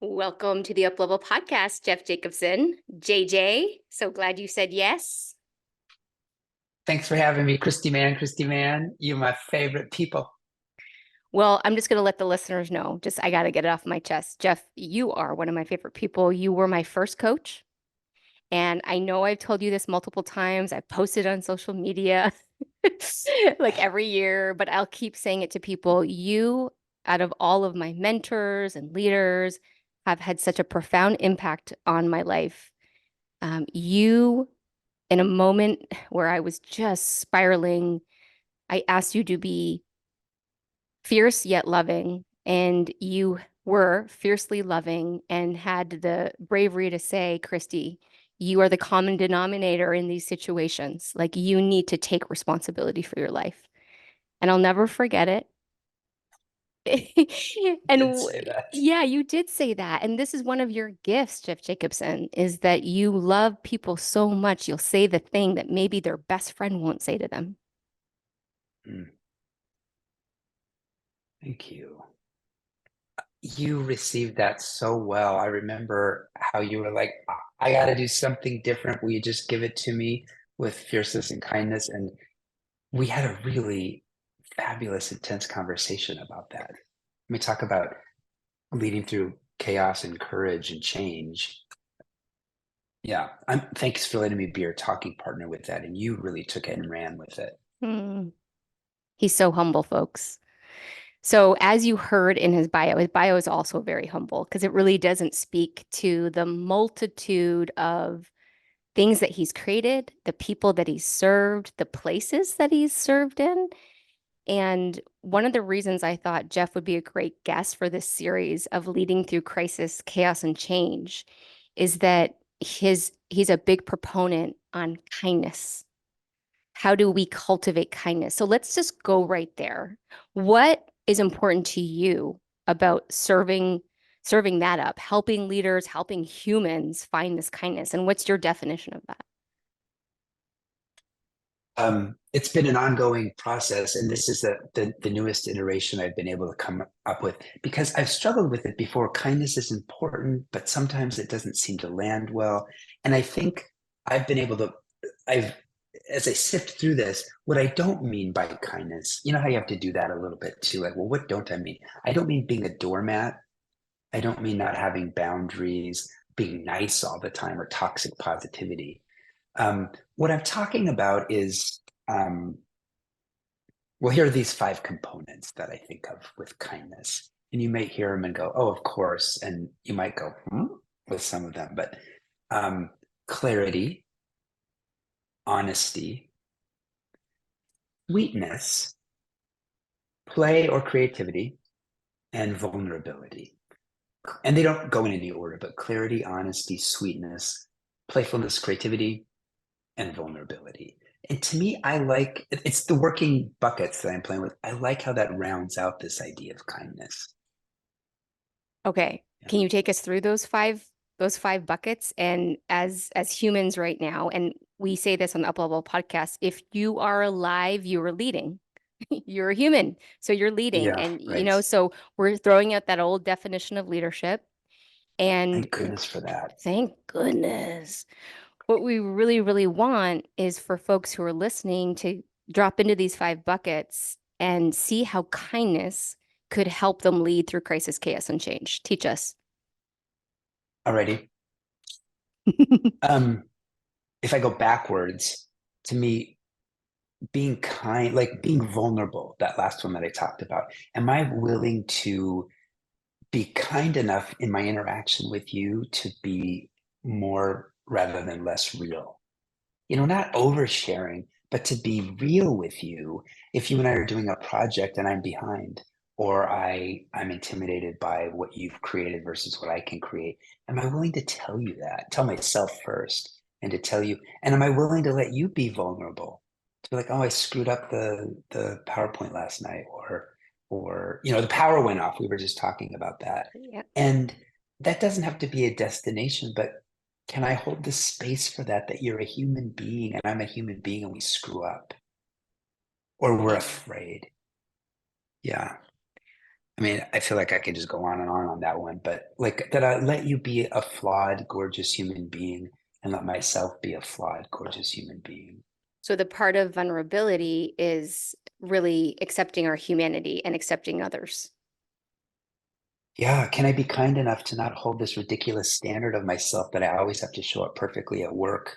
Welcome to the UpLevel Podcast, Jeff Jacobson. JJ, so glad you said yes. Thanks for having me, Christie man. Christie man, you're my favorite people. Well, I'm just going to let the listeners know. I got to get it off my chest. Jeff, you are one of my favorite people. You were my first coach. And I know I've told you this multiple times. I've posted on social media like every year, but I'll keep saying it to people. You, out of all of my mentors and leaders, have had such a profound impact on my life. You, in a moment where I was just spiraling, I asked you to be fierce yet loving, and you were fiercely loving and had the bravery to say, Christie, you are the common denominator in these situations. Like, you need to take responsibility for your life. And I'll never forget it. Did say that. Yeah, you did say that. And this is one of your gifts, Jeff Jacobson, is that you love people so much, you'll say the thing that maybe their best friend won't say to them. Thank you. You received that so well. I remember how you were like, I got to do something different. Will you just give it to me with fierceness and kindness? And we had a really fabulous, intense conversation about that. We talk about leading through chaos and courage and change. Yeah, thanks for letting me be your talking partner with that. And you really took it and ran with it. Hmm. He's so humble, folks. So, as you heard in his bio is also very humble because it really doesn't speak to the multitude of things that he's created, the people that he's served, the places that he's served in. And one of the reasons I thought Jeff would be a great guest for this series of leading through crisis, chaos, and change is that he's a big proponent on kindness. How do we cultivate kindness? So let's just go right there. What is important to you about serving that up, helping leaders, helping humans find this kindness? And what's your definition of that? It's been an ongoing process, and this is the newest iteration I've been able to come up with because I've struggled with it before. Kindness is important, but sometimes it doesn't seem to land well. And I think I've been able to, as I sift through this, what I don't mean by kindness, you know how you have to do that a little bit too. Like, well, what don't I mean? I don't mean being a doormat. I don't mean not having boundaries, being nice all the time, or toxic positivity. What I'm talking about is, well, here are these 5 components that I think of with kindness. And you may hear them and go, oh, of course. And you might go, with some of them. But clarity, honesty, sweetness, play or creativity, and vulnerability. And they don't go in any order, but clarity, honesty, sweetness, playfulness, creativity, and vulnerability. And to me, it's the working buckets that I'm playing with. I like how that rounds out this idea of kindness. Okay. Yeah. Can you take us through those five buckets? And as humans right now, and we say this on the UpLevel podcast, if you are alive, you are leading. You're a human, so you're leading. Yeah, And right. so we're throwing out that old definition of leadership. And Thank goodness for that. thank goodness. What we really, really want is for folks who are listening to drop into these 5 buckets and see how kindness could help them lead through crisis, chaos, and change. Teach us. Alrighty. If I go backwards, to me, being kind, like being vulnerable, that last one that I talked about, am I willing to be kind enough in my interaction with you to be more rather than less real? Not oversharing, but to be real with you. If you and I are doing a project and I'm behind, or I'm intimidated by what you've created versus what I can create, am I willing to tell you that? Tell myself first, and to tell you, and am I willing to let you be vulnerable? To be like, oh, I screwed up the PowerPoint last night, or the power went off. We were just talking about that. Yep. And that doesn't have to be a destination, but can I hold the space for that you're a human being and I'm a human being and we screw up or we're afraid? Yeah. I mean, I feel like I could just go on that one, but like that I let you be a flawed, gorgeous human being and let myself be a flawed, gorgeous human being. So the part of vulnerability is really accepting our humanity and accepting others. Yeah, can I be kind enough to not hold this ridiculous standard of myself that I always have to show up perfectly at work?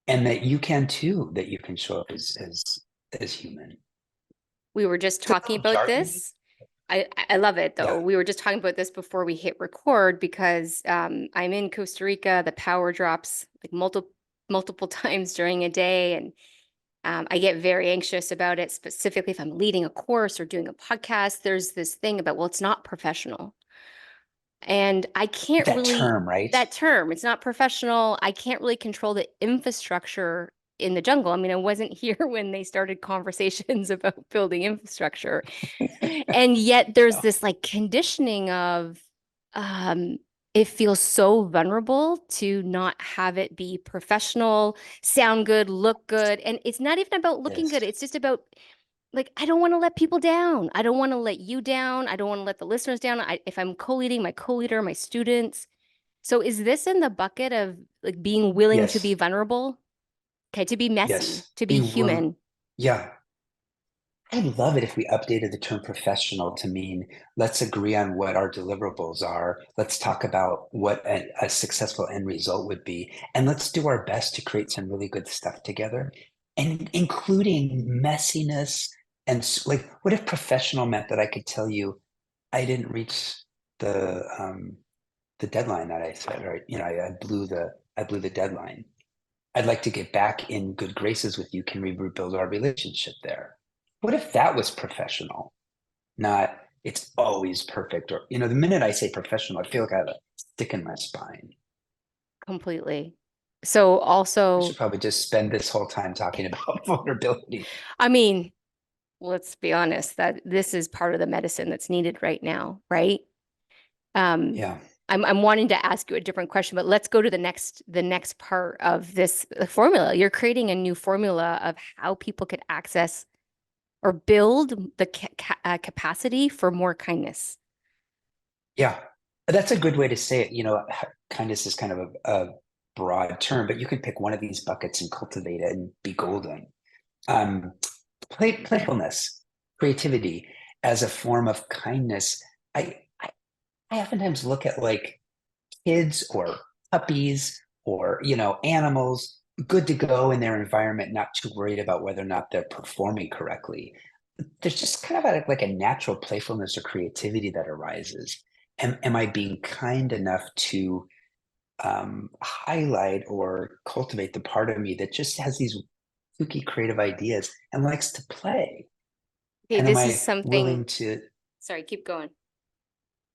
And that you can too, that you can show up as human. We were just It's a talking little about jargony. this. I love it though. Yeah. We were just talking about this before we hit record because I'm in Costa Rica. The power drops like multiple times during a day, and I get very anxious about it. Specifically, if I'm leading a course or doing a podcast, there's this thing about, well, it's not professional. And I can't That really, term, right? that term, it's not professional. I can't really control the infrastructure in the jungle. I mean, I wasn't here when they started conversations about building infrastructure. And yet there's No. this like conditioning of um it feels so vulnerable to not have it be professional, sound good, look good. And it's not even about looking good. Yes. It's just about like, I don't want to let people down. I don't want to let you down. I don't want to let the listeners down. If I'm co-leading, my co-leader, my students. So is this in the bucket of like being willing to be Yes. vulnerable? Okay, to be messy, Yes. to be Being willing. human. Yeah. I'd love it if we updated the term professional to mean let's agree on what our deliverables are. Let's talk about what a successful end result would be. And let's do our best to create some really good stuff together, and including messiness. And like, what if professional meant that I could tell you I didn't reach the deadline that I said, or I blew the deadline. I'd like to get back in good graces with you. Can we rebuild our relationship there? What if that was professional? Not it's always perfect. Or, the minute I say professional, I feel like I have a stick in my spine. Completely. So We also, should probably just spend this whole time talking about vulnerability. I mean, let's be honest, that this is part of the medicine that's needed right now, right? Um, Yeah. I'm wanting to ask you a different question, but let's go to the next part of this formula. You're creating a new formula of how people could access or build the capacity for more kindness. Yeah. That's a good way to say it. Kindness is kind of a broad term, but you can pick one of these buckets and cultivate it and be golden. Um, Playfulness, creativity as a form of kindness. I oftentimes look at like kids or puppies or animals good to go in their environment, not too worried about whether or not they're performing correctly. There's just kind of like a natural playfulness or creativity that arises. Am I being kind enough to highlight or cultivate the part of me that just has these kooky creative ideas and likes to play? Okay, And am this is I something, willing to sorry, keep going.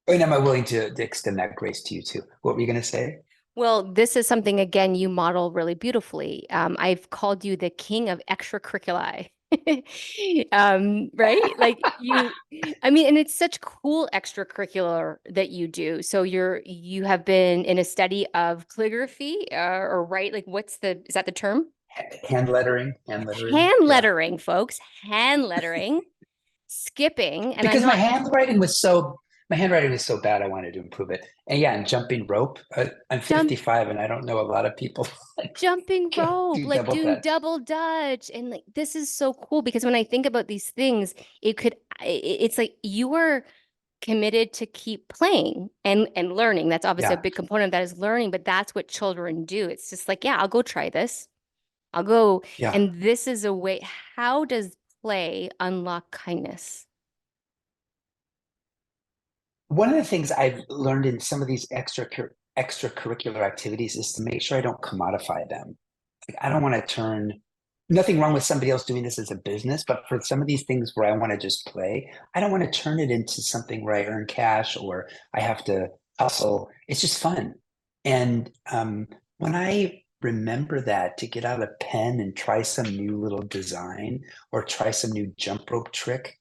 and am I willing to extend that grace to you too? What were you going to say? Well, this is something, again, you model really beautifully. I've called you the king of extracurriculi. Right? Like I mean, and it's such cool extracurricular that you do. So you have been in a study of calligraphy, or right? Like is that the term? Hand lettering. Hand Yeah. lettering, folks, hand lettering, skipping, and I'm Because not my handwriting was so bad, I wanted to improve it. And yeah, and jumping rope. I'm jump 55, and I don't know a lot of people like jumping can rope, do like double doing dutch. double dutch. And like this is so cool because when I think about these things, it's like you are committed to keep playing and learning. That's obviously a Yeah, big component of that is learning, but that's what children do. It's just like, yeah, I'll go try this. I'll go. yeah. And this is a way, how does play unlock kindness? One of the things I've learned in some of these extracurricular activities is to make sure I don't commodify them. Like, I don't want to turn nothing wrong with somebody else doing this as a business, but for some of these things where I want to just play, I don't want to turn it into something where I earn cash or I have to hustle. It's just fun. And when I remember that to get out a pen and try some new little design or try some new jump rope trick,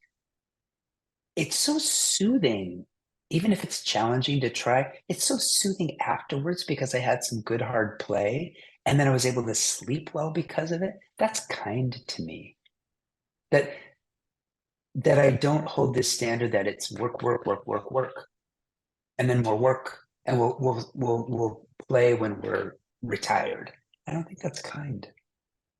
it's so soothing. Even if it's challenging to try, it's so soothing afterwards because I had some good hard play and then I was able to sleep well because of it. That's kind to me. That that I don't hold this standard that it's work, work, work, work, work, and then we'll work and we'll play when we're retired. I don't think that's kind.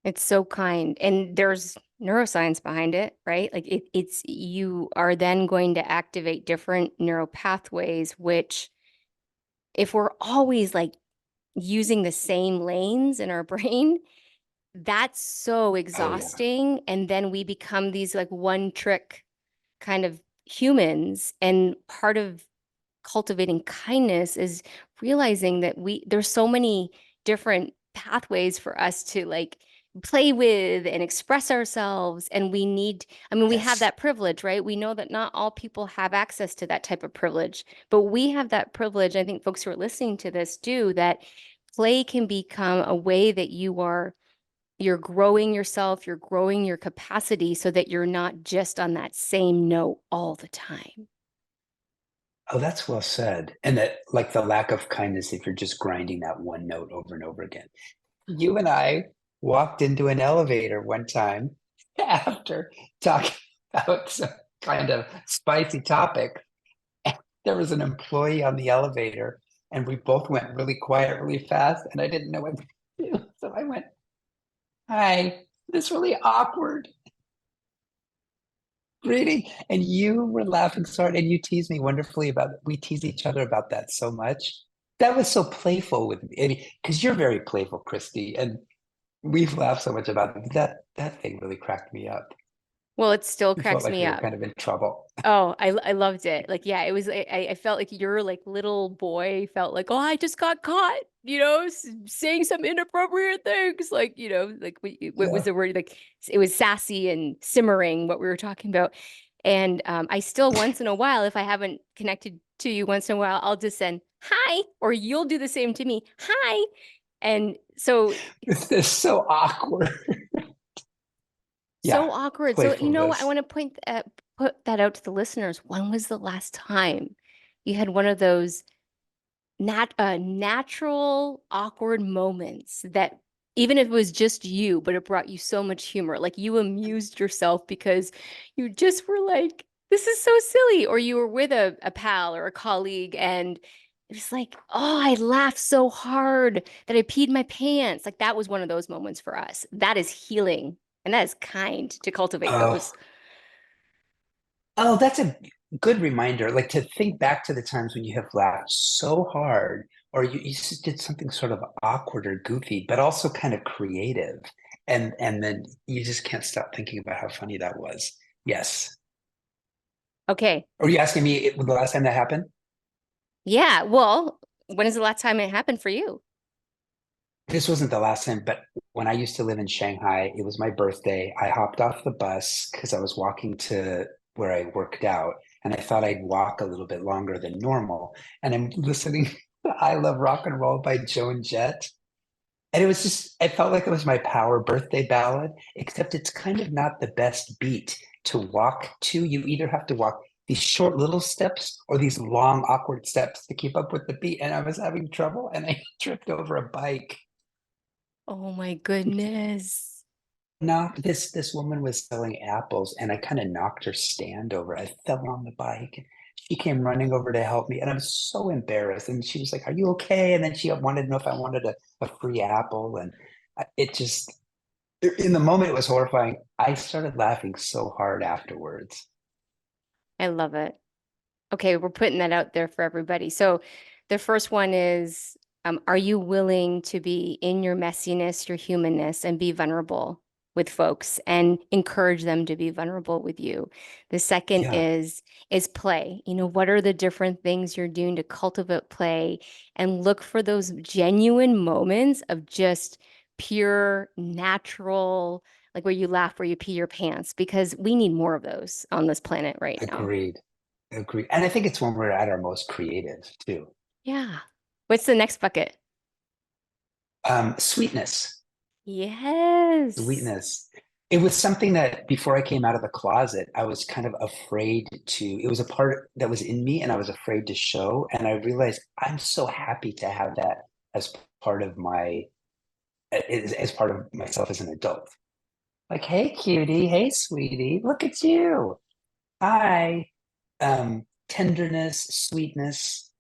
It's so kind. And there's neuroscience behind it, right? Like it's you are then going to activate different neural pathways, which if we're always like using the same lanes in our brain, that's so Oh yeah. exhausting. And then we become these like one trick kind of humans. And part of cultivating kindness is realizing that there's so many different pathways for us to like play with and express ourselves. And we need, I mean, we have Yes. that privilege, right? We know that not all people have access to that type of privilege, but we have that privilege. I think folks who are listening to this do, that play can become a way that you're growing yourself, you're growing your capacity so that you're not just on that same note all the time. Oh, that's well said. And that, like, the lack of kindness if you're just grinding that one note over and over again. You and I walked into an elevator one time after talking about some kind of spicy topic. And there was an employee on the elevator, and we both went really quiet, really fast, and I didn't know what to do. So I went, "Hi, this really awkward greeting." And you were laughing so hard, and you teased me wonderfully about it. We tease each other about that so much. That was so playful with me. I mean, because you're very playful, Christy, and we've laughed so much about it. That thing really cracked me up. Well, it still We felt cracks like me we were up. kind of in trouble. Oh, I loved it. Like, yeah, it was, I felt like your like little boy felt like, oh, I just got caught, saying some inappropriate things. Like, like what was Yeah. the word? Like it was sassy and simmering what we were talking about. And I still once in a while, if I haven't connected to you once in a while, I'll just send hi, or you'll do the same to me. Hi. And so This is so awkward. so Yeah. awkward. So, I Playfulness. want to put that out to the listeners. When was the last time you had one of those natural awkward moments that even if it was just you, but it brought you so much humor, like you amused yourself because you just were like, this is so silly, or you were with a pal or a colleague and it was like, oh, I laughed so hard that I peed my pants. Like that was one of those moments for us. That is healing and that is kind to cultivate those. Oh, oh, that's a good reminder. Like, to think back to the times when you have laughed so hard, or you just did something sort of awkward or goofy, but also kind of creative. And then you just can't stop thinking about how funny that was. Yes. Okay. Are you asking me the last time that happened? Yeah. Well, when is the last time it happened for you? This wasn't the last time, but when I used to live in Shanghai, it was my birthday. I hopped off the bus because I was walking to where I worked out, and I thought I'd walk a little bit longer than normal. And I'm listening to I Love Rock and Roll by Joan Jett. And it was just, I felt like it was my power birthday ballad, except it's kind of not the best beat to walk to. You either have to walk these short little steps or these long, awkward steps to keep up with the beat. And I was having trouble, and I tripped over a bike. Oh my goodness. No, this woman was selling apples, and I kind of knocked her stand over. I fell on the bike. She came running over to help me, and I was so embarrassed. And she was like, "Are you okay?" And then she wanted to know if I wanted a free apple. And it just, in the moment, it was horrifying. I started laughing so hard afterwards. I love it. Okay, we're putting that out there for everybody. So the first one is, are you willing to be in your messiness, your humanness, and be vulnerable with folks and encourage them to be vulnerable with you? The second Yeah, is play. What are the different things you're doing to cultivate play and look for those genuine moments of just pure, natural, like where you laugh, where you pee your pants, because we need more of those on this planet right now. agreed. Agreed. And I think it's when we're at our most creative too. Yeah. What's the next bucket? Sweetness. Yes. Sweetness. It was something that before I came out of the closet, I was kind of afraid to, it was a part that was in me and I was afraid to show. And I realized I'm so happy to have that as part of my, as part of myself as an adult. Like, hey, cutie, hey, sweetie, look at you. I, tenderness, sweetness,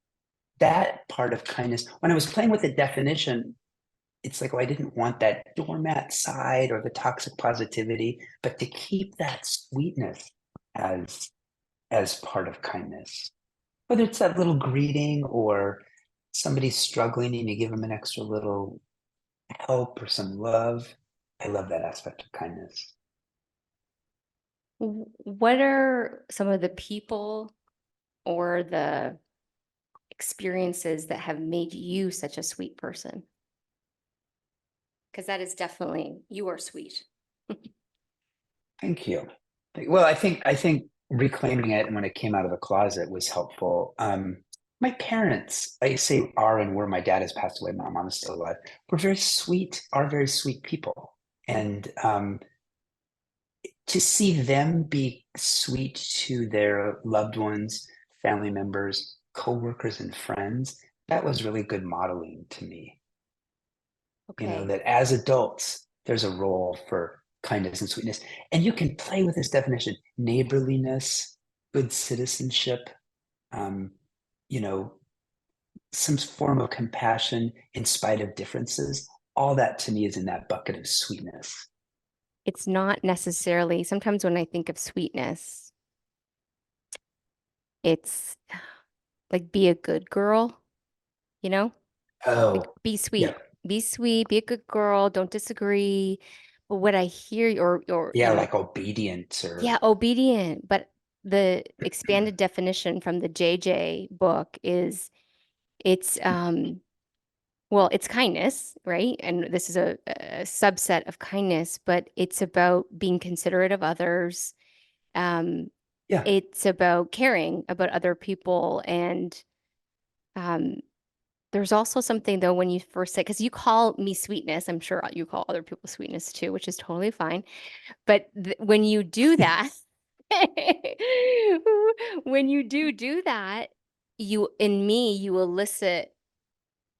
that part of kindness. When I was playing with the definition, it's like, oh, I didn't want that doormat side or the toxic positivity, but to keep that sweetness as part of kindness. Whether it's that little greeting or somebody's struggling and you give them an extra little help or some love. I love that aspect of kindness. What are some of the people or the experiences that have made you such a sweet person? Because that is definitely, you are sweet. Thank you. Well, I think reclaiming it when it came out of the closet was helpful. My parents, I say are and were, my dad has passed away, my mom is still alive, were very sweet, are very sweet people. And to see them be sweet to their loved ones, family members, coworkers, and friends, that was really good modeling to me. Okay. That as adults, there's a role for kindness and sweetness. And you can play with this definition: neighborliness, good citizenship, um, you know, some form of compassion in spite of differences. All that to me is in that bucket of sweetness. It's not necessarily, sometimes when I think of sweetness, it's like be a good girl, you know? Like Oh, be yeah. sweet. Be sweet, be a good girl, don't disagree. But what I hear or Yeah, like obedient yeah, or obedient. But the expanded definition from the JJ book is it's well, it's kindness, right? And this is a subset of kindness, but it's about being considerate of others. Um, yeah, it's about caring about other people. And um, there's also something though when you first say, because you call me sweetness, I'm sure you call other people sweetness too, which is totally fine. But th when you do that, when you do that, you in me, you elicit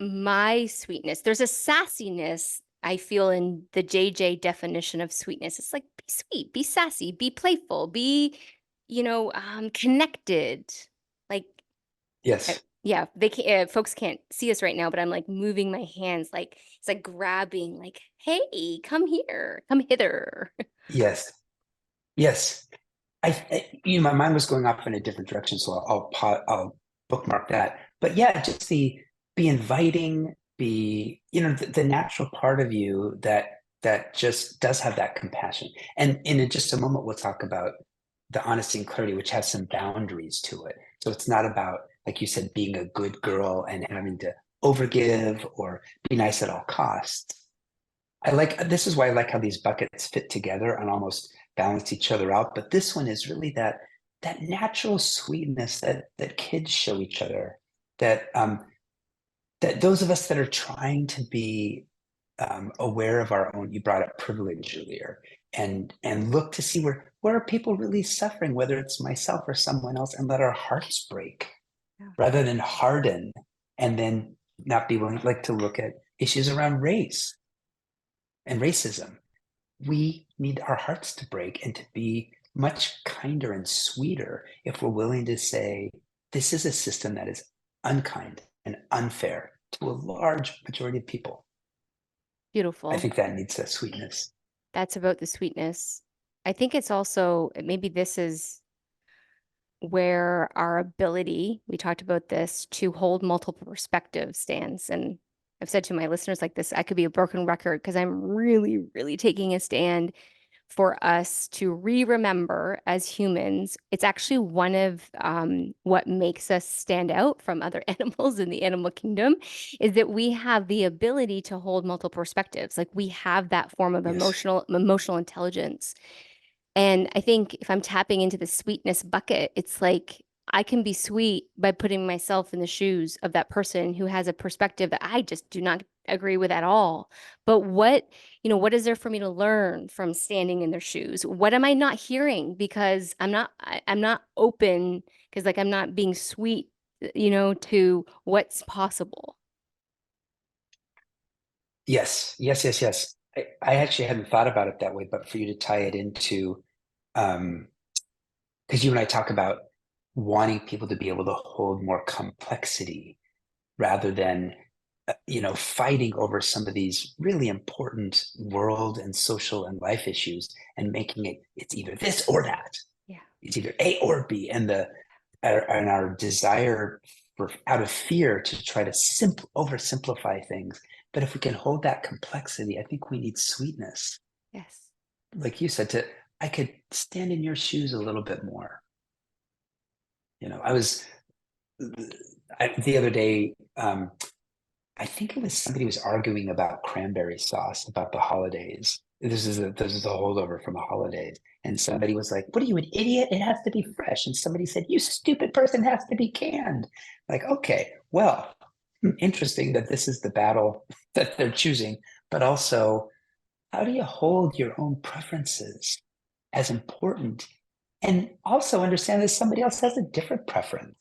my sweetness. There's a sassiness I feel in the JJ definition of sweetness. It's like be sweet, be sassy, be playful, be, connected. Like, yes, yeah, they can't, folks can't see us right now, but I'm like moving my hands, like it's like grabbing, like, hey, come here, come hither. yes, yes. My mind was going off in a different direction, so I'll bookmark that. But yeah, just the be inviting, be the natural part of you that just does have that compassion. And in just a moment, we'll talk about the honesty and clarity, which has some boundaries to it. So it's not about, like you said, being a good girl and having to overgive or be nice at all costs. This is why I like how these buckets fit together and almost balance each other out. But this one is really that natural sweetness that kids show each other, that that those of us that are trying to be aware of our own. You brought up privilege earlier, and look to see where are people really suffering, whether it's myself or someone else, and let our hearts break Yeah. rather than harden, and then not be willing like to look at issues around race and racism. We need our hearts to break and to be much kinder and sweeter if we're willing to say, this is a system that is unkind and unfair to a large majority of people. I Beautiful. think that needs that sweetness. That's about the sweetness. I think it's also maybe this is where our ability, we talked about this, to hold multiple perspectives stands. And I've said to my listeners like this, I could be a broken record because I'm really, really taking a stand for us to re-remember as humans. It's actually one of what makes us stand out from other animals in the animal kingdom is that we have the ability to hold multiple perspectives. Like we have that form of Yes. emotional intelligence. And I think if I'm tapping into the sweetness bucket, it's like I can be sweet by putting myself in the shoes of that person who has a perspective that I just do not agree with at all. But what is there for me to learn from standing in their shoes? What am I not hearing because I'm not open because like I'm not being sweet, to what's possible. Yes. Yes. Yes. Yes. I actually hadn't thought about it that way, but for you to tie it into um, because you and I talk about wanting people to be able to hold more complexity rather than fighting over some of these really important world and social and life issues and making it's either this or that. Yeah. It's either A or B. And our desire for out of fear to try to oversimplify things. But if we can hold that complexity, I think we need sweetness. Yes. Like you said, I could stand in your shoes a little bit more. The other day, I think it was somebody was arguing about cranberry sauce about the holidays. This is a holdover from the holidays. And somebody was like, "What are you, an idiot? It has to be fresh." And somebody said, "You stupid person, it has to be canned." Like, okay, well, interesting that this is the battle that they're choosing, but also, how do you hold your own preferences as important? And also understand that somebody else has a different preference.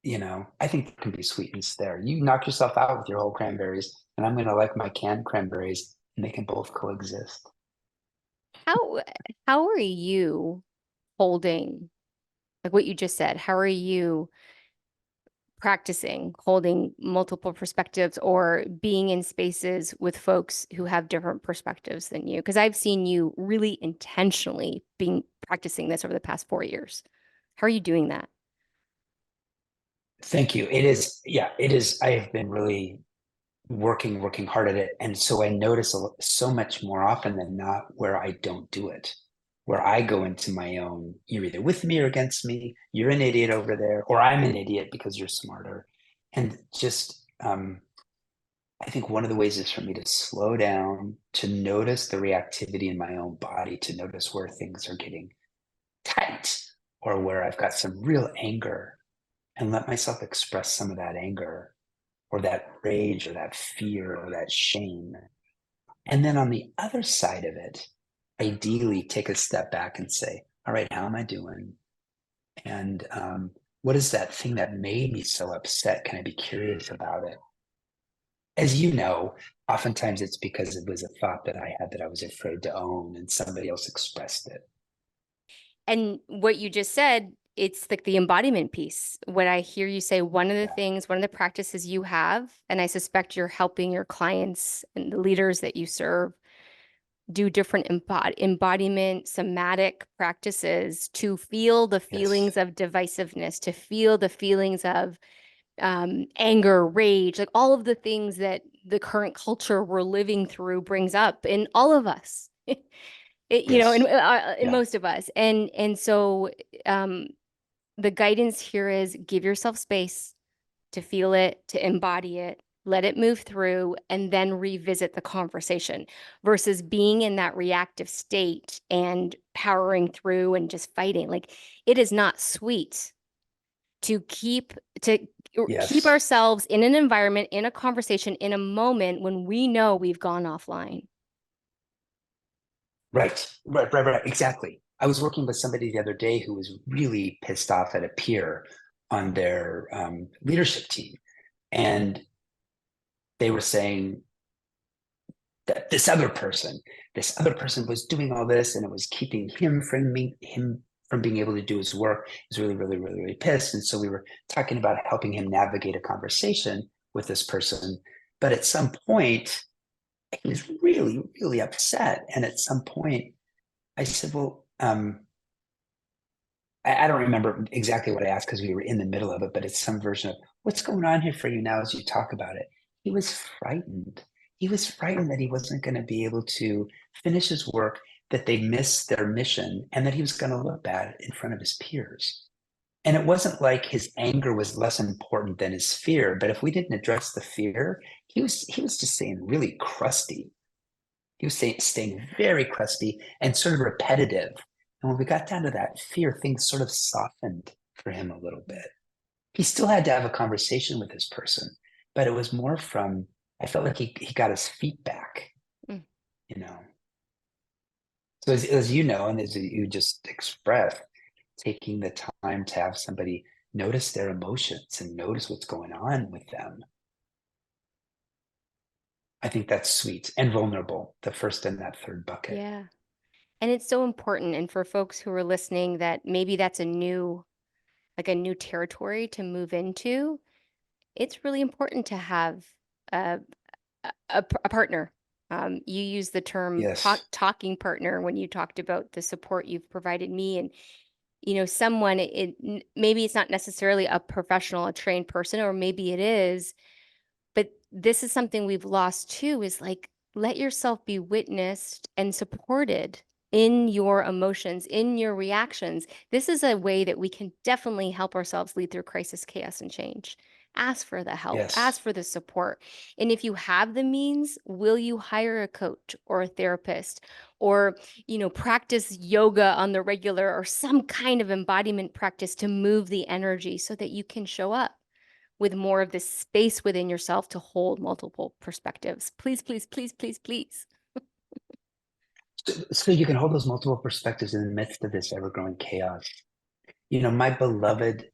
I think there can be sweetness there. You knock yourself out with your whole cranberries, and I'm going to like my canned cranberries, and they can both coexist. How how are you holding, like what you just said, how are you practicing holding multiple perspectives or being in spaces with folks who have different perspectives than you? Because I've seen you really intentionally being practicing this over the past 4 years. How are you doing that? Thank you. It is, yeah, it is. I have been really working hard at it. And so I notice so much more often than not where I don't do it, where I go into my own, you're either with me or against me, you're an idiot over there, or I'm an idiot because you're smarter. And just, I think one of the ways is for me to slow down, to notice the reactivity in my own body, to notice where things are getting tight or where I've got some real anger, and let myself express some of that anger or that rage or that fear or that shame. And then on the other side of it, ideally take a step back and say, all right, how am I doing? And what is that thing that made me so upset? Can I be curious about it? As you know, oftentimes it's because it was a thought that I had that I was afraid to own and somebody else expressed it. And what you just said, it's like the embodiment piece. What I hear you say, one of the Yeah. things, one of the practices you have, and I suspect you're helping your clients and the leaders that you serve do different embodiment, somatic practices to feel the Yes. feelings of divisiveness, to feel the feelings of anger, rage, like all of the things that the current culture we're living through brings up in all of us. Yes. In Yeah. most of us, and so um, the guidance here is give yourself space to feel it, to embody it, let it move through, and then revisit the conversation versus being in that reactive state and powering through and just fighting. Like it is not sweet to keep Yes. ourselves in an environment, in a conversation, in a moment when we know we've gone offline. Right. Exactly. I was working with somebody the other day who was really pissed off at a peer on their leadership team. And they were saying that this other person was doing all this and it was keeping him from being able to do his work. He was really, really, really, really pissed. And so we were talking about helping him navigate a conversation with this person. But at some point, he was really, really upset. And at some point, I said, well, I don't remember exactly what I asked because we were in the middle of it, but it's some version of what's going on here for you now as you talk about it. He was frightened. He was frightened that he wasn't going to be able to finish his work, that they missed their mission, and that he was going to look bad in front of his peers. And it wasn't like his anger was less important than his fear, but if we didn't address the fear, he was just saying really crusty. He was staying very crusty and sort of repetitive. And when we got down to that fear, things sort of softened for him a little bit. He still had to have a conversation with this person, but it was more from, I felt like he got his feet back, Mm. you know. So as you know, and as you just expressed, taking the time to have somebody notice their emotions and notice what's going on with them. I think that's sweet and vulnerable, the first and that third bucket. Yeah. And it's so important. And for folks who are listening, that maybe that's a new territory to move into, it's really important to have a, a partner. You use the term Yes. talking partner when you talked about the support you've provided me. And, someone, maybe it's not necessarily a professional, a trained person, or maybe it is, but this is something we've lost too, is like, let yourself be witnessed and supported in your emotions, in your reactions. This is a way that we can definitely help ourselves lead through crisis, chaos, and change. Ask for the help, Yes. ask for the support. And if you have the means, will you hire a coach or a therapist, or, practice yoga on the regular, or some kind of embodiment practice to move the energy so that you can show up with more of this space within yourself to hold multiple perspectives. Please, please, please, please, please. So you can hold those multiple perspectives in the midst of this ever-growing chaos. My beloved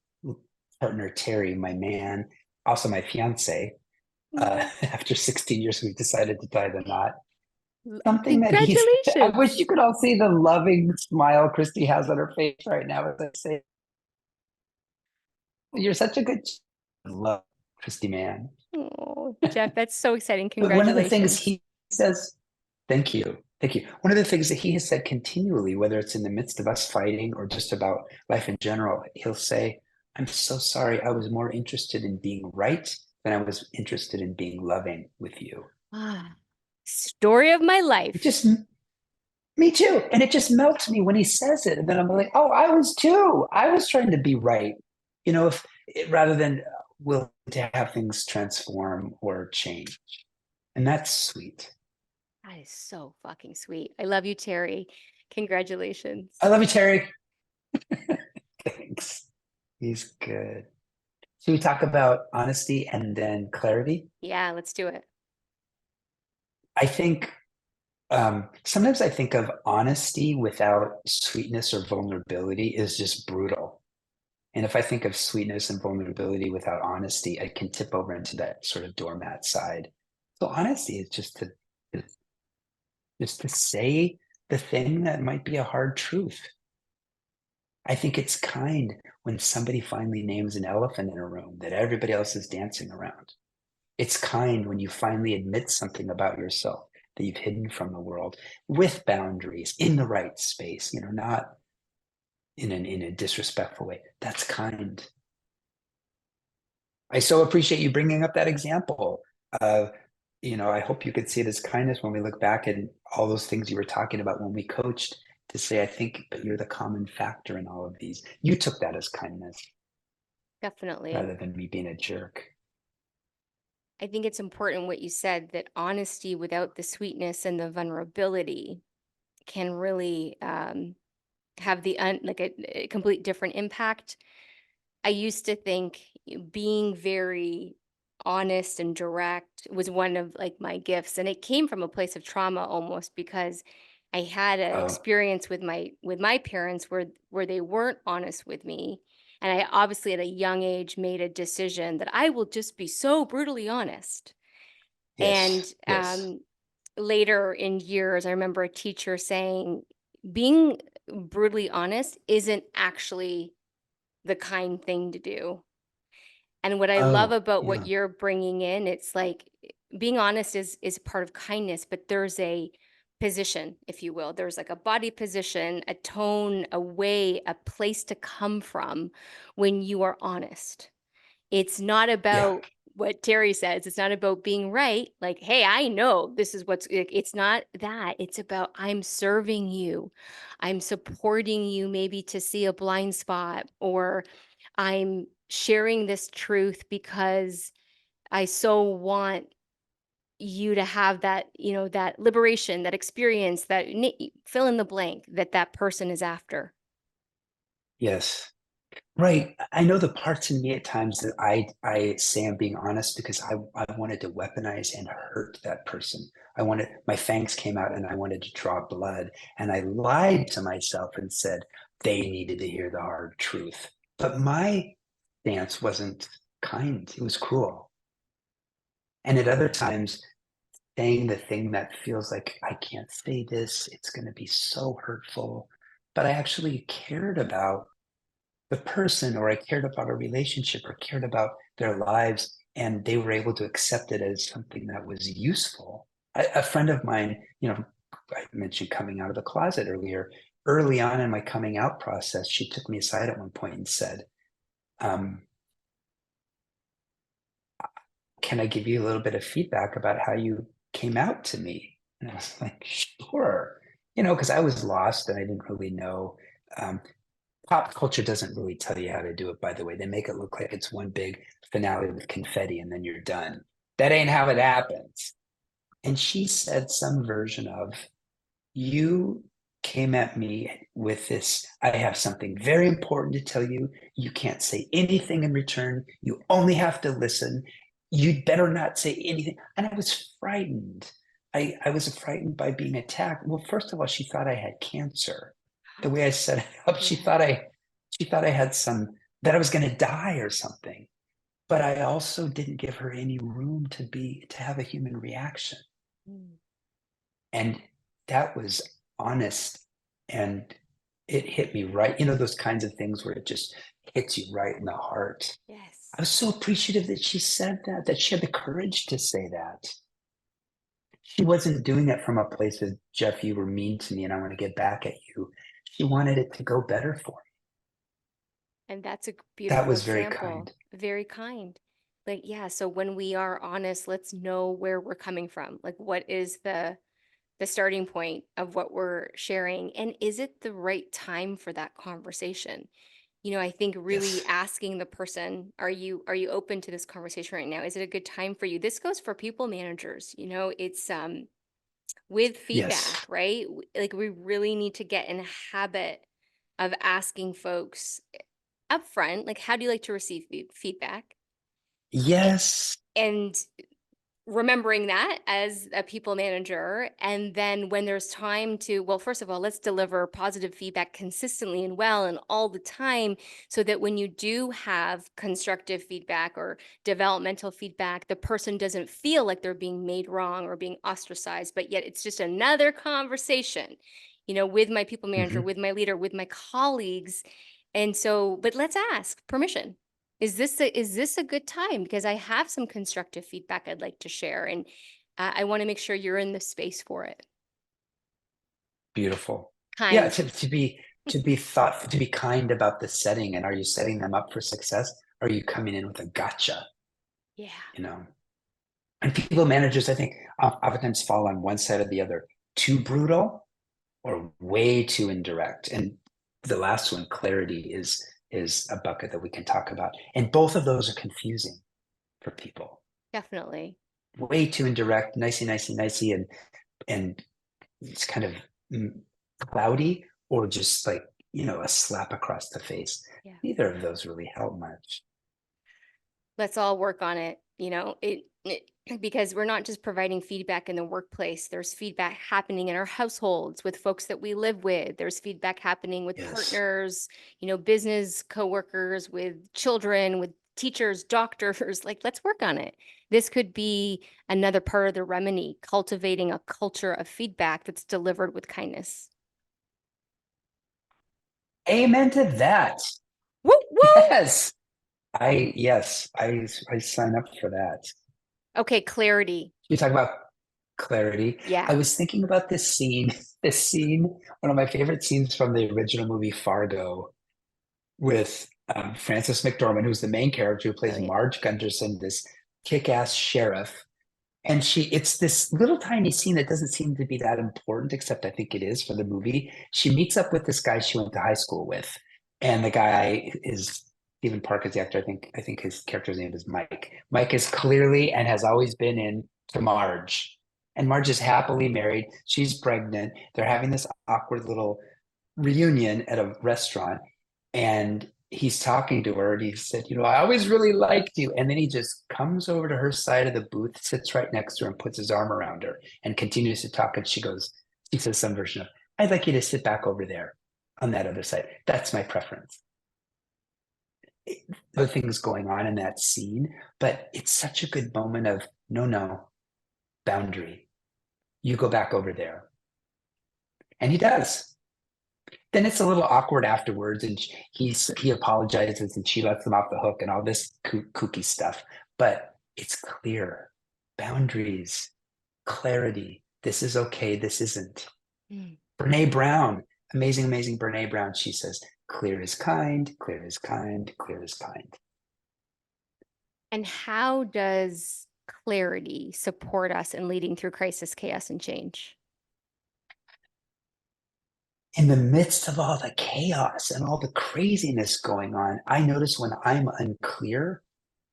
partner, Terry, my man, also my fiance, after 16 years, we've decided to tie the knot. Something that I wish Congratulations. you could all see the loving smile Christie has on her face right now as I say, you're such a good love, Christie, man. Oh, Jeff, that's so exciting. But one of the things Congratulations. he says, thank you. Thank you. One of the things that he has said continually, whether it's in the midst of us fighting or just about life in general, he'll say, I'm so sorry. I was more interested in being right than I was interested in being loving with you. Ah, story of my It life. just, me too. And it just melts me when he says it. And then I'm like, oh, I was too. I was trying to be right. If rather than willing to have things transform or change. And that's sweet. That is so fucking sweet. I love you, Terry. Congratulations. I love you, Terry. Thanks. He's good. Should we talk about honesty and then clarity? Yeah, let's do it. I think sometimes I think of honesty without sweetness or vulnerability is just brutal. And if I think of sweetness and vulnerability without honesty, I can tip over into that sort of doormat side. So honesty is just to say the thing that might be a hard truth. I think it's kind when somebody finally names an elephant in a room that everybody else is dancing around. It's kind when you finally admit something about yourself that you've hidden from the world with boundaries in the right space, not in a disrespectful way. That's kind. I so appreciate you bringing up that example. I hope you could see it as kindness when we look back at all those things you were talking about when we coached, to say, I think, but you're the common factor in all of these. You took that as kindness Definitely. rather than me being a jerk. I think it's important what you said, that honesty without the sweetness and the vulnerability can really have a complete different impact. I used to think being very honest and direct was one of like my gifts, and it came from a place of trauma almost, because I had an Oh, experience with my parents where they weren't honest with me, and I obviously at a young age made a decision that I will just be so brutally honest. And yes, yes. later in years, I remember a teacher saying, being brutally honest isn't actually the kind thing to do. And what I love Oh, about what yeah, you're bringing in, it's like being honest is part of kindness, but there's a position, if you will. There's like a body position, a tone, a way, a place to come from when you are honest. It's not yeah, about what Terry says. It's not about being right. Like, hey, I know this is it's not that. It's about, I'm serving you. I'm supporting you maybe to see a blind spot, or I'm sharing this truth because I so want you to have that, that liberation, that experience, that fill in the blank that that person is after. yes. Right. I know the parts in me at times that I say I'm being honest because I wanted to weaponize and hurt that person. My fangs came out and I wanted to draw blood. And I lied to myself and said they needed to hear the hard truth. But my stance wasn't kind, it was cruel. And at other times, saying the thing that feels like I can't say this, it's going to be so hurtful. But I actually cared about the person, or I cared about a relationship, or cared about their lives, and they were able to accept it as something that was useful. A friend of mine, I mentioned coming out of the closet earlier. Early on in my coming out process, she took me aside at one point and said, um, can I give you a little bit of feedback about how you came out to me? And I was like, sure, because I was lost and I didn't really know. Pop culture doesn't really tell you how to do it, by the way. They make it look like it's one big finale with confetti and then you're done. That ain't how it happens. And she said some version of, you came at me with this, I have something very important to tell you. You can't say anything in return. You only have to listen. You'd better not say anything. And I was frightened. I was frightened by being attacked. Well, first of all, she thought I had cancer. The way I set it up, she thought I had that I was going to die or something. But I also didn't give her any room to have a human reaction. And that was honest, and it hit me right. Those kinds of things where it just hits you right in the heart. Yes. I was so appreciative that she said that she had the courage to say that. She wasn't doing it from a place of, Jeff, you were mean to me and I want to get back at you. She wanted it to go better for me. And that's a That beautiful was very example. kind. Very kind. Like, yeah, so when we are honest, let's know where we're coming from. Like, what is the starting point of what we're sharing? And is it the right time for that conversation? I think really Yes. asking the person, are you open to this conversation right now? Is it a good time for you? This goes for people managers. It's with feedback, Yes. right? Like, we really need to get in a habit of asking folks upfront, like, how do you like to receive feedback? Yes. And remembering that as a people manager. And then when there's time to, well, first of all, let's deliver positive feedback consistently and well and all the time, so that when you do have constructive feedback or developmental feedback, the person doesn't feel like they're being made wrong or being ostracized, but yet it's just another conversation, with my people manager, with my leader, with my colleagues. And so, but let's ask permission. Is this a good time? Because I have some constructive feedback I'd like to share, and I want to make sure you're in the space for it. Beautiful. Yeah, Kind. to be thoughtful, to be kind about the setting. And are you setting them up for success? Or are you coming in with a gotcha? Yeah. And people managers, I think, oftentimes fall on one side or the other, too brutal or way too indirect. And the last one, clarity, is a bucket that we can talk about. And both of those are confusing for people. Definitely. Way too indirect, nicey, nicey, nicey, and it's kind of cloudy, or just like, a slap across the face. Yeah. Neither of those really help much. Let's all work on it. Because we're not just providing feedback in the workplace. There's feedback happening in our households with folks that we live with. There's feedback happening with Yes. partners, business coworkers, with children, with teachers, doctors. Like, let's work on it. This could be another part of the remedy, cultivating a culture of feedback that's delivered with kindness. Amen to that. Woo woo. Yes. I sign up for that. Okay, clarity. You talk about clarity. Yeah. I was thinking about this scene, one of my favorite scenes from the original movie Fargo, with Frances McDormand, who's the main character, who plays Brilliant. Marge Gunderson, this kick-ass sheriff. And it's this little tiny scene that doesn't seem to be that important, except I think it is for the movie. She meets up with this guy she went to high school with, and the guy is Stephen Park is the actor. I think his character's name is Mike. Mike is clearly and has always been into Marge, and Marge is happily married. She's pregnant. They're having this awkward little reunion at a restaurant, and he's talking to her, and he said, I always really liked you. And then he just comes over to her side of the booth, sits right next to her, and puts his arm around her and continues to talk. And she says some version of, I'd like you to sit back over there on that other side. That's my preference. There are things going on in that scene, but it's such a good moment of, no, boundary. You go back over there. And he does. Then it's a little awkward afterwards, and he apologizes, and she lets him off the hook, and all this kooky stuff. But it's clear boundaries, clarity. This is okay. This isn't. Mm. Brene Brown, amazing, amazing Brene Brown. She says, "Clear is kind. Clear is kind. Clear is kind." And how does clarity support us in leading through crisis, chaos, and change? In the midst of all the chaos and all the craziness going on, I notice when I'm unclear,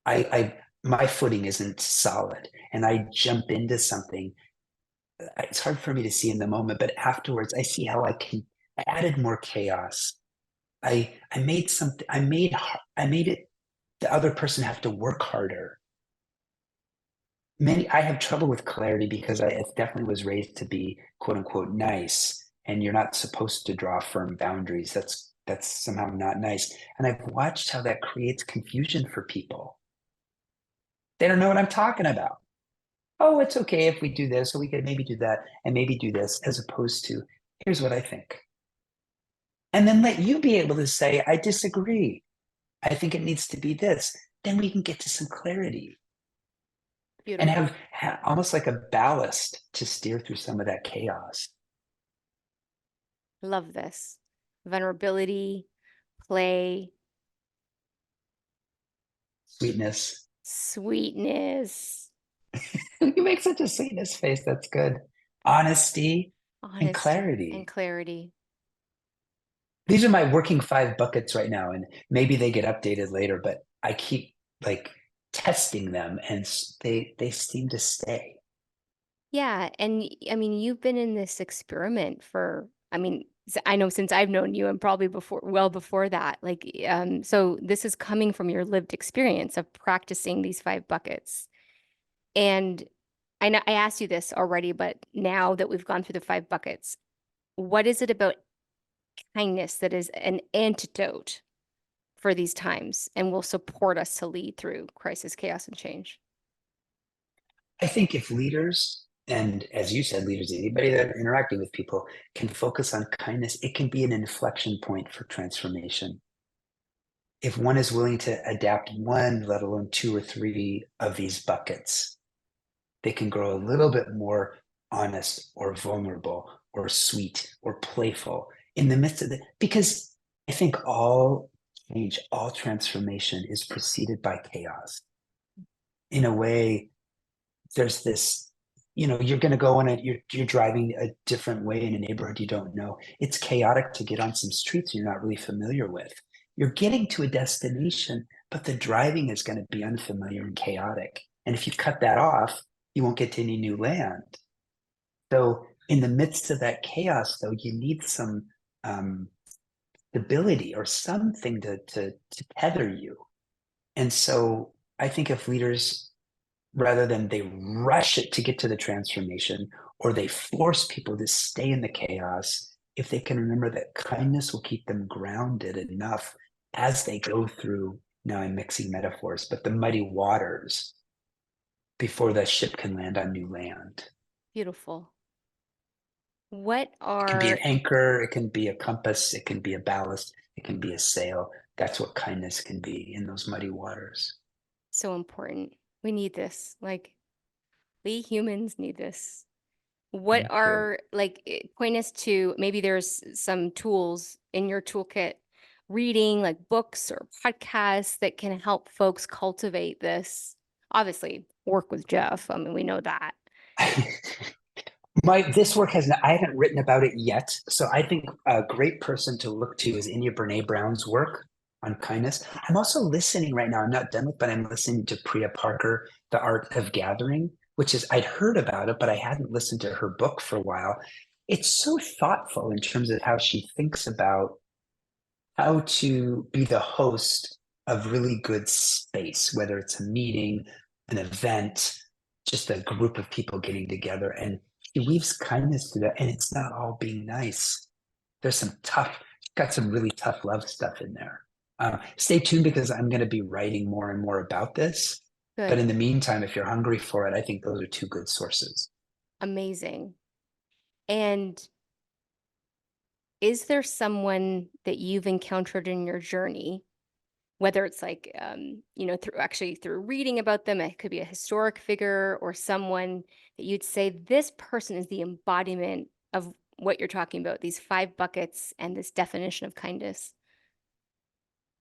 I my footing isn't solid, and I jump into something. It's hard for me to see in the moment, but afterwards I see how I added more chaos. I made something, I made it the other person have to work harder. I have trouble with clarity because I definitely was raised to be quote unquote nice, and you're not supposed to draw firm boundaries. That's somehow not nice. And I've watched how that creates confusion for people. They don't know what I'm talking about. Oh, it's okay if we do this, or we could maybe do that and maybe do this, as opposed to, here's what I think. And then let you be able to say, I disagree. I think it needs to be this. Then we can get to some clarity and Beautiful. have almost like a ballast to steer through some of that chaos. Love this. Vulnerability, play, Sweetness. sweetness, You make such a sweetness face. That's good. Honesty and honesty, and clarity. clarity. These are my working 5 buckets right now, and maybe they get updated later, but I keep like testing them, and they seem to stay. Yeah. And I mean, you've been in this experiment for, I mean, I know since I've known you and probably before, well before that. Like, so this is coming from your lived experience of practicing these 5 buckets. And I know I asked you this already, but now that we've gone through the 5 buckets, what is it about kindness that is an antidote for these times and will support us to lead through crisis, chaos, and change? I think if leaders, and as you said, leaders, anybody that are interacting with people can focus on kindness, it can be an inflection point for transformation. If one is willing to adapt one, let alone 2 or 3 of these buckets, they can grow a little bit more honest or vulnerable or sweet or playful in the midst of it. Because I think all change, all transformation is preceded by chaos. In a way, there's this, you're going to go on you're driving a different way in a neighborhood you don't know. It's chaotic to get on some streets you're not really familiar with. You're getting to a destination, but the driving is going to be unfamiliar and chaotic. And if you cut that off, you won't get to any new land. So in the midst of that chaos, though, you need some um, stability or something to tether you. And so I think if leaders, rather than they rush it to get to the transformation, or they force people to stay in the chaos, if they can remember that kindness will keep them grounded enough as they go through, now I'm mixing metaphors, but the muddy waters before the ship can land on new land. Beautiful. What It can be an are anchor, it can be a compass, it can be a ballast, it can be a sail. That's what kindness can be in those muddy waters. so important? We need this. Like, we humans need this. What Me too. are like point us to maybe there's some tools in your toolkit, reading like books or podcasts that can help folks cultivate this. Obviously, work with Jeff. I mean, we know that. This work I haven't written about it yet. So I think a great person to look to is Brene Brown's work on kindness. I'm also listening right now. I'm not done with, but I'm listening to Priya Parker, The Art of Gathering, which is I'd heard about it, but I hadn't listened to her book for a while. It's so thoughtful in terms of how she thinks about how to be the host of really good space, whether it's a meeting, an event, just a group of people getting together. And she weaves kindness to that. And it's not all being nice. There's got some really tough love stuff in there. Stay tuned because I'm going to be writing more and more about this. But Good. in the meantime, if you're hungry for it, I think those are 2 good sources. Amazing. And is there someone that you've encountered in your journey, whether it's like, through reading about them, it could be a historic figure or someone that you'd say this person is the embodiment of what you're talking about, these 5 buckets and this definition of kindness?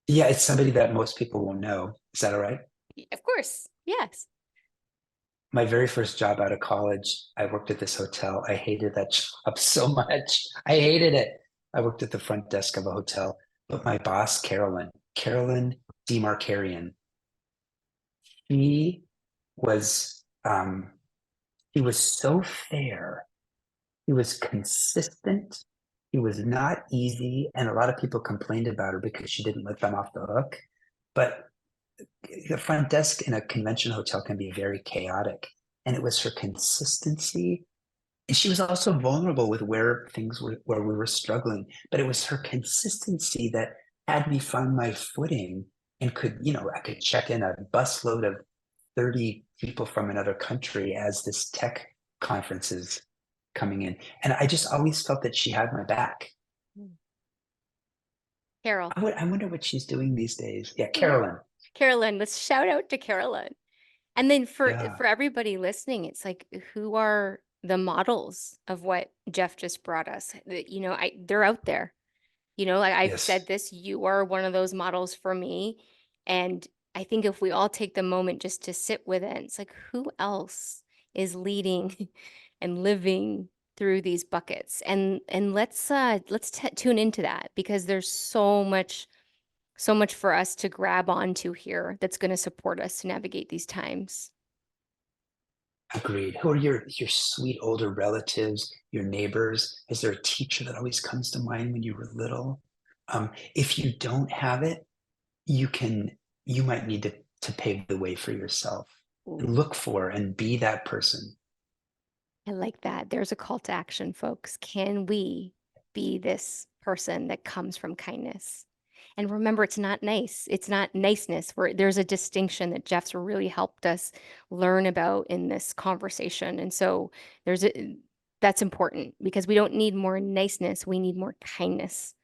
Yeah, it's somebody that most people won't know. Is that all right? Of course. Yes. My very first job out of college, I worked at this hotel. I hated that job so much. I hated it. I worked at the front desk of a hotel, but my boss, Carolyn Demarcarian, he was he was so fair. He was consistent. He was not easy, and a lot of people complained about her because she didn't let them off the hook. But the front desk in a convention hotel can be very chaotic, and it was her consistency. And she was also vulnerable with where we were struggling, but it was her consistency that had me find my footing and I could check in a busload of 30 people from another country as this tech conference is coming in. And I just always felt that she had my back. Carol. I wonder what she's doing these days. Yeah, Yeah. Carolyn. Carolyn, let's shout out to Carolyn. And then Yeah. for everybody listening, it's like, who are the models of what Jeff just brought us? They're out there. Like I've Yes. said this, you are one of those models for me. And I think if we all take the moment just to sit with it, it's like, who else is leading and living through these buckets? And let's tune into that, because there's so much for us to grab onto here that's going to support us to navigate these times. Agreed. Who are your sweet older relatives, your neighbors? Is there a teacher that always comes to mind when you were little? If you don't have it, you might need to pave the way for yourself. Ooh, Look for and be that person. I like that. There's a call to action, folks. Can we be this person that comes from kindness? And remember, it's not nice. It's not niceness. There's a distinction that Jeff's really helped us learn about in this conversation. And so that's important, because we don't need more niceness. We need more kindness.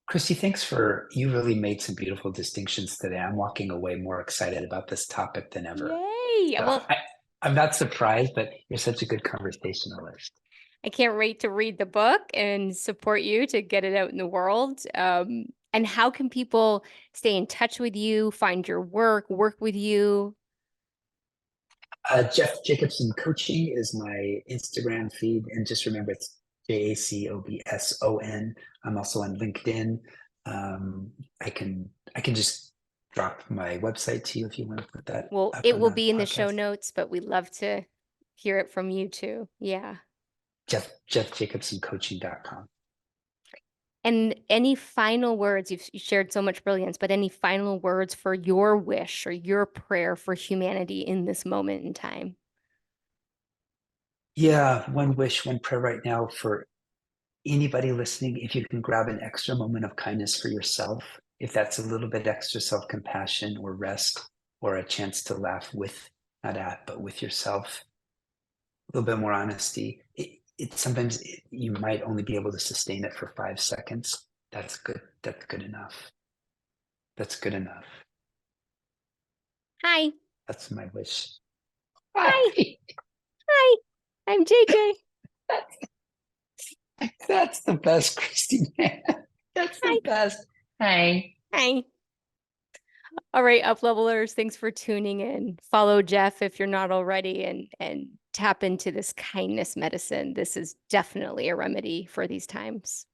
Christy, thanks for you really made some beautiful distinctions today. I'm walking away more excited about this topic than ever. Yay. So Well, I'm not surprised, but you're such a good conversationalist. I can't wait to read the book and support you to get it out in the world. And how can people stay in touch with you, find your work with you? Jeff Jacobson Coaching is my Instagram feed. And just remember, it's Jacobson. I'm also on LinkedIn. I can just drop my website to you if you want to put that Well, up it on will the be in the show podcast. notes, but we'd love to hear it from you too. Yeah. JeffJacobsonCoaching.com. And any final words? You shared so much brilliance, but any final words for your wish or your prayer for humanity in this moment in time? Yeah, one wish, one prayer right now for anybody listening. If you can grab an extra moment of kindness for yourself, if that's a little bit extra self-compassion or rest or a chance to laugh with, not at, but with yourself, a little bit more honesty. You might only be able to sustain it for 5 seconds. That's good. That's good enough. That's good enough. Hi. That's my wish. Hi. Hi. Hi. I'm JJ. That's the best, Christy, man. That's Hi. the best. Hi. Hi. All right, uplevelers, thanks for tuning in. Follow Jeff if you're not already, and tap into this kindness medicine. This is definitely a remedy for these times.